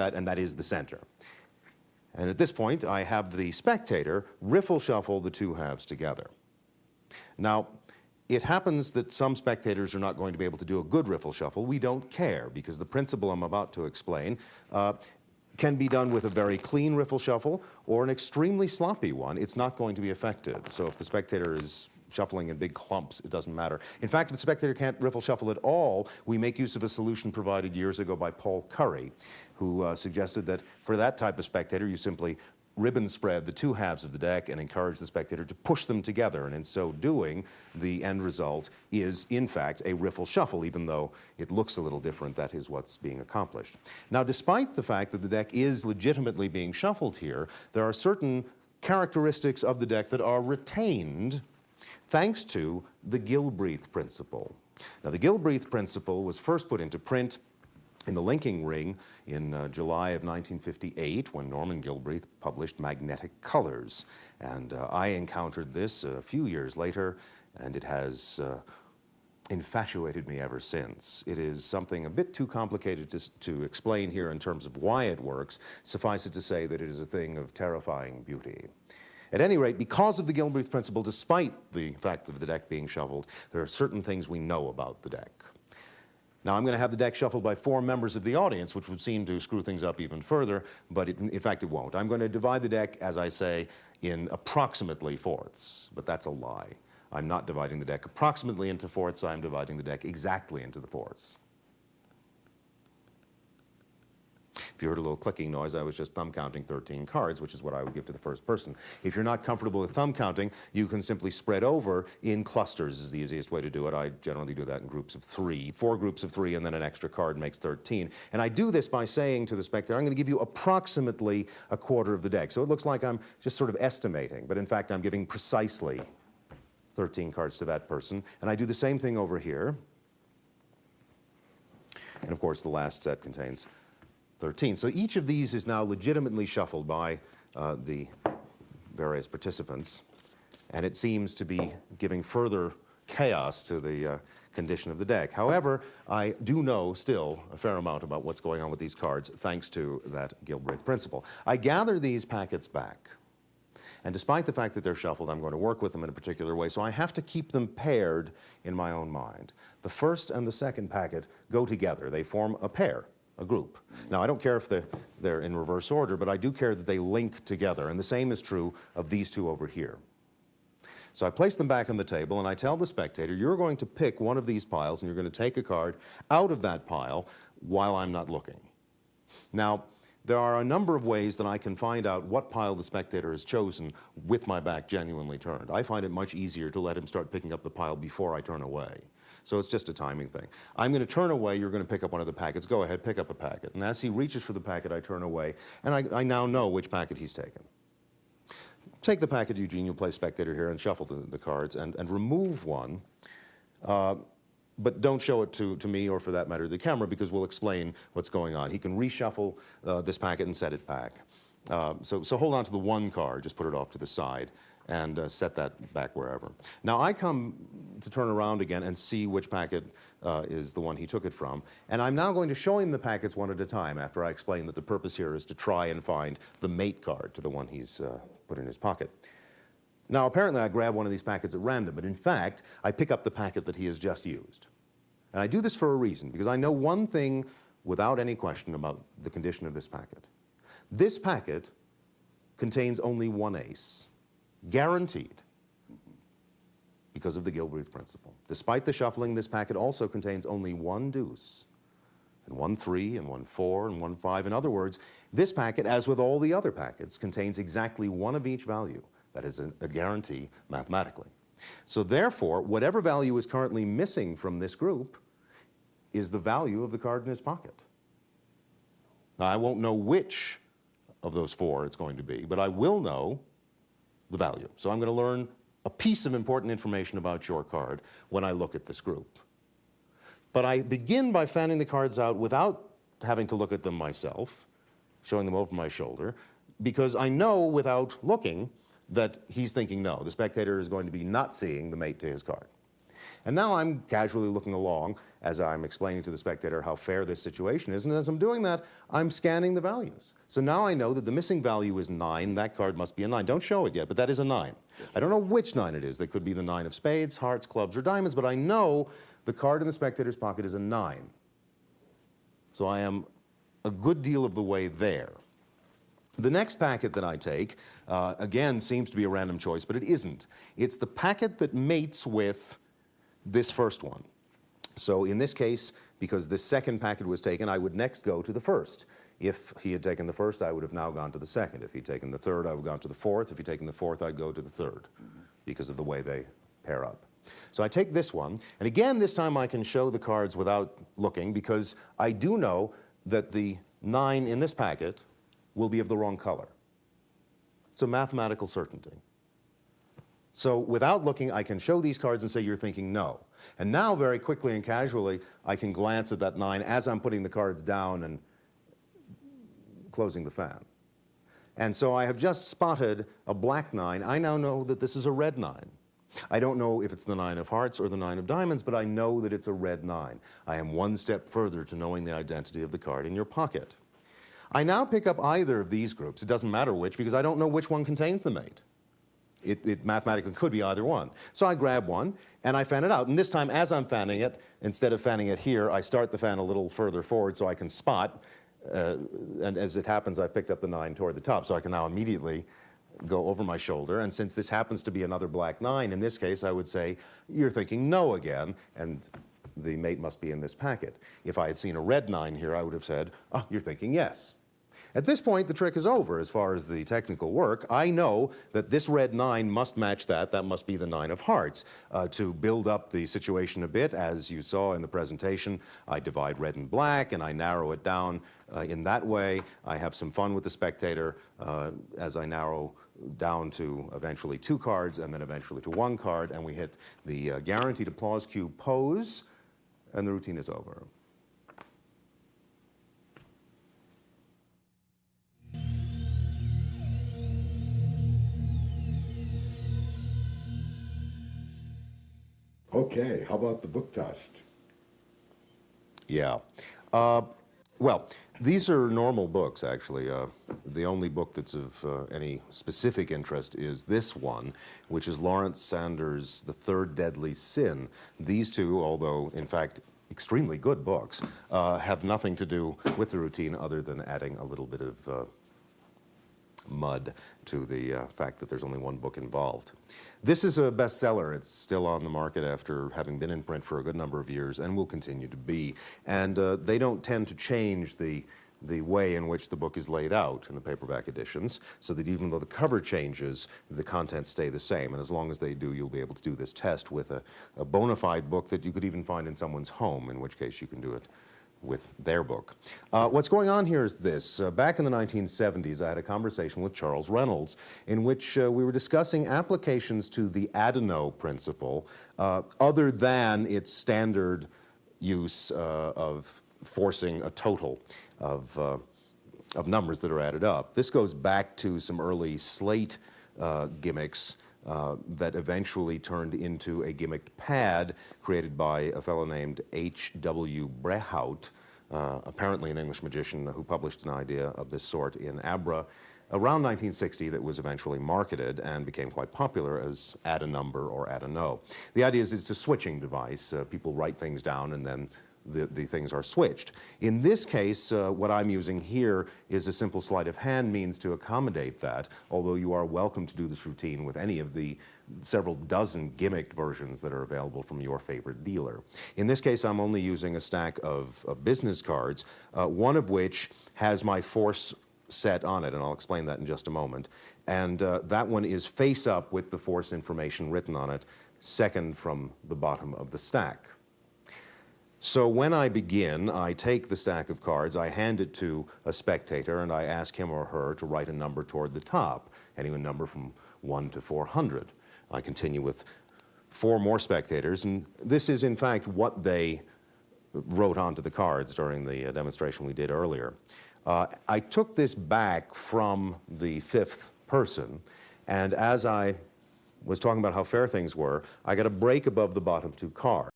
and that is the center. And at this point, I have the spectator riffle shuffle the two halves together. Now, it happens that some spectators are not going to be able to do a good riffle shuffle. We don't care, because the principle I'm about to explain can be done with a very clean riffle shuffle or an extremely sloppy one. It's not going to be effective. So if the spectator is shuffling in big clumps, it doesn't matter. In fact, if the spectator can't riffle shuffle at all, we make use of a solution provided years ago by Paul Curry, who suggested that for that type of spectator, you simply ribbon spread the two halves of the deck and encourage the spectator to push them together. And in so doing, the end result is, in fact, a riffle shuffle, even though it looks a little different. That is what's being accomplished. Now, despite the fact that the deck is legitimately being shuffled here, there are certain characteristics of the deck that are retained thanks to the Gilbreth principle. Now, the Gilbreth principle was first put into print in the linking ring in July of 1958, when Norman Gilbreth published Magnetic Colors. And I encountered this a few years later, and it has infatuated me ever since. It is something a bit too complicated to explain here in terms of why it works. Suffice it to say that it is a thing of terrifying beauty. At any rate, because of the Gilbreth principle, despite the fact of the deck being shuffled, there are certain things we know about the deck. Now, I'm going to have the deck shuffled by 4 members of the audience, which would seem to screw things up even further, but in fact it won't. I'm going to divide the deck, as I say, in approximately fourths, but that's a lie. I'm not dividing the deck approximately into fourths, I'm dividing the deck exactly into the fourths. If you heard a little clicking noise, I was just thumb counting 13 cards, which is what I would give to the first person. If you're not comfortable with thumb counting, you can simply spread over in clusters is the easiest way to do it. I generally do that in groups of 3, 4 groups of 3, and then an extra card makes 13. And I do this by saying to the spectator, I'm going to give you approximately a quarter of the deck. So it looks like I'm just sort of estimating, but in fact I'm giving precisely 13 cards to that person. And I do the same thing over here. And of course the last set contains 13. So each of these is now legitimately shuffled by the various participants, and it seems to be giving further chaos to the condition of the deck. However, I do know still a fair amount about what's going on with these cards thanks to that Gilbreth principle. I gather these packets back, and despite the fact that they're shuffled, I'm going to work with them in a particular way, so I have to keep them paired in my own mind. The first and the second packet go together. They form a pair, a group. Now, I don't care if they're in reverse order, but I do care that they link together, and the same is true of these two over here. So I place them back on the table, and I tell the spectator, you're going to pick one of these piles, and you're going to take a card out of that pile while I'm not looking. Now, there are a number of ways that I can find out what pile the spectator has chosen with my back genuinely turned. I find it much easier to let him start picking up the pile before I turn away. So it's just a timing thing. I'm going to turn away, you're going to pick up one of the packets. Go ahead, pick up a packet. And as he reaches for the packet, I turn away, and I now know which packet he's taken. Take the packet, Eugene, you'll play spectator here, and shuffle the cards, and remove one. But don't show it to me, or for that matter, the camera, because we'll explain what's going on. He can reshuffle this packet and set it back. So hold on to the one card, just put it off to the side, and set that back wherever. Now I come to turn around again and see which packet is the one he took it from, and I'm now going to show him the packets one at a time after I explain that the purpose here is to try and find the mate card to the one he's put in his pocket. Now apparently I grab one of these packets at random, but in fact I pick up the packet that he has just used. And I do this for a reason, because I know one thing without any question about the condition of this packet. This packet contains only one ace, guaranteed, because of the Gilbreth principle. Despite the shuffling, this packet also contains only one deuce, and one 3, and one 4, and one 5. In other words, this packet, as with all the other packets, contains exactly one of each value. That is a guarantee mathematically. So therefore, whatever value is currently missing from this group is the value of the card in his pocket. Now, I won't know which of those 4 it's going to be, but I will know the value. So I'm going to learn a piece of important information about your card when I look at this group. But I begin by fanning the cards out without having to look at them myself, showing them over my shoulder, because I know without looking that he's thinking no. The spectator is going to be not seeing the mate to his card. And now I'm casually looking along as I'm explaining to the spectator how fair this situation is, and as I'm doing that, I'm scanning the values. So now I know that the missing value is 9, that card must be a 9. Don't show it yet, but that is a 9. I don't know which 9 it is. That could be the 9 of spades, hearts, clubs, or diamonds, but I know the card in the spectator's pocket is a 9. So I am a good deal of the way there. The next packet that I take, again, seems to be a random choice, but it isn't. It's the packet that mates with this first one. So in this case, because this second packet was taken, I would next go to the first. If he had taken the first, I would have now gone to the second. If he'd taken the third, I would have gone to the fourth. If he'd taken the fourth, I'd go to the third, because of the way they pair up. So I take this one, and again, this time I can show the cards without looking, because I do know that the 9 in this packet will be of the wrong color. It's a mathematical certainty. So without looking, I can show these cards and say, you're thinking no. And now, very quickly and casually, I can glance at that 9 as I'm putting the cards down and closing the fan. And so I have just spotted a black 9. I now know that this is a red 9. I don't know if it's the 9 of hearts or the 9 of diamonds, but I know that it's a red 9. I am one step further to knowing the identity of the card in your pocket. I now pick up either of these groups. It doesn't matter which, because I don't know which one contains the mate. It mathematically could be either one. So I grab one, and I fan it out. And this time, as I'm fanning it, instead of fanning it here, I start the fan a little further forward so I can spot. And as it happens, I've picked up the 9 toward the top, so I can now immediately go over my shoulder. And since this happens to be another black 9, in this case, I would say, you're thinking no again, and the mate must be in this packet. If I had seen a red 9 here, I would have said, oh, you're thinking yes. At this point, the trick is over as far as the technical work. I know that this red 9 must match that. That must be the 9 of hearts. To build up the situation a bit, as you saw in the presentation, I divide red and black, and I narrow it down in that way. I have some fun with the spectator as I narrow down to eventually 2 cards, and then eventually to 1 card, and we hit the guaranteed applause cue pose, and the routine is over. Okay, how about the book test? Yeah. Well, these are normal books, actually. The only book that's of any specific interest is this one, which is Lawrence Sanders' The Third Deadly Sin. These two, although in fact extremely good books, have nothing to do with the routine other than adding a little bit of mud to the fact that there's only one book involved. This is a bestseller. It's still on the market after having been in print for a good number of years and will continue to be. And they don't tend to change the way in which the book is laid out in the paperback editions, so that even though the cover changes, the contents stay the same. And as long as they do, you'll be able to do this test with a bona fide book that you could even find in someone's home, in which case you can do it with their book. What's going on here is this. Back in the 1970s, I had a conversation with Charles Reynolds in which we were discussing applications to the Adeno principle other than its standard use of forcing a total of numbers that are added up. This goes back to some early slate gimmicks that eventually turned into a gimmicked pad created by a fellow named H.W. Brehout, apparently an English magician who published an idea of this sort in Abra around 1960 that was eventually marketed and became quite popular as add a number or add a no. The idea is it's a switching device. People write things down and then the things are switched. In this case, what I'm using here is a simple sleight of hand means to accommodate that, although you are welcome to do this routine with any of the several dozen gimmicked versions that are available from your favorite dealer. In this case, I'm only using a stack of business cards, one of which has my force set on it, and I'll explain that in just a moment. And that one is face up with the force information written on it, second from the bottom of the stack. So when I begin, I take the stack of cards, I hand it to a spectator, and I ask him or her to write a number toward the top, any number from 1 to 400. I continue with 4 more spectators, and this is in fact what they wrote onto the cards during the demonstration we did earlier. I took this back from the 5th person, and as I was talking about how fair things were. I got a break above the bottom two cards.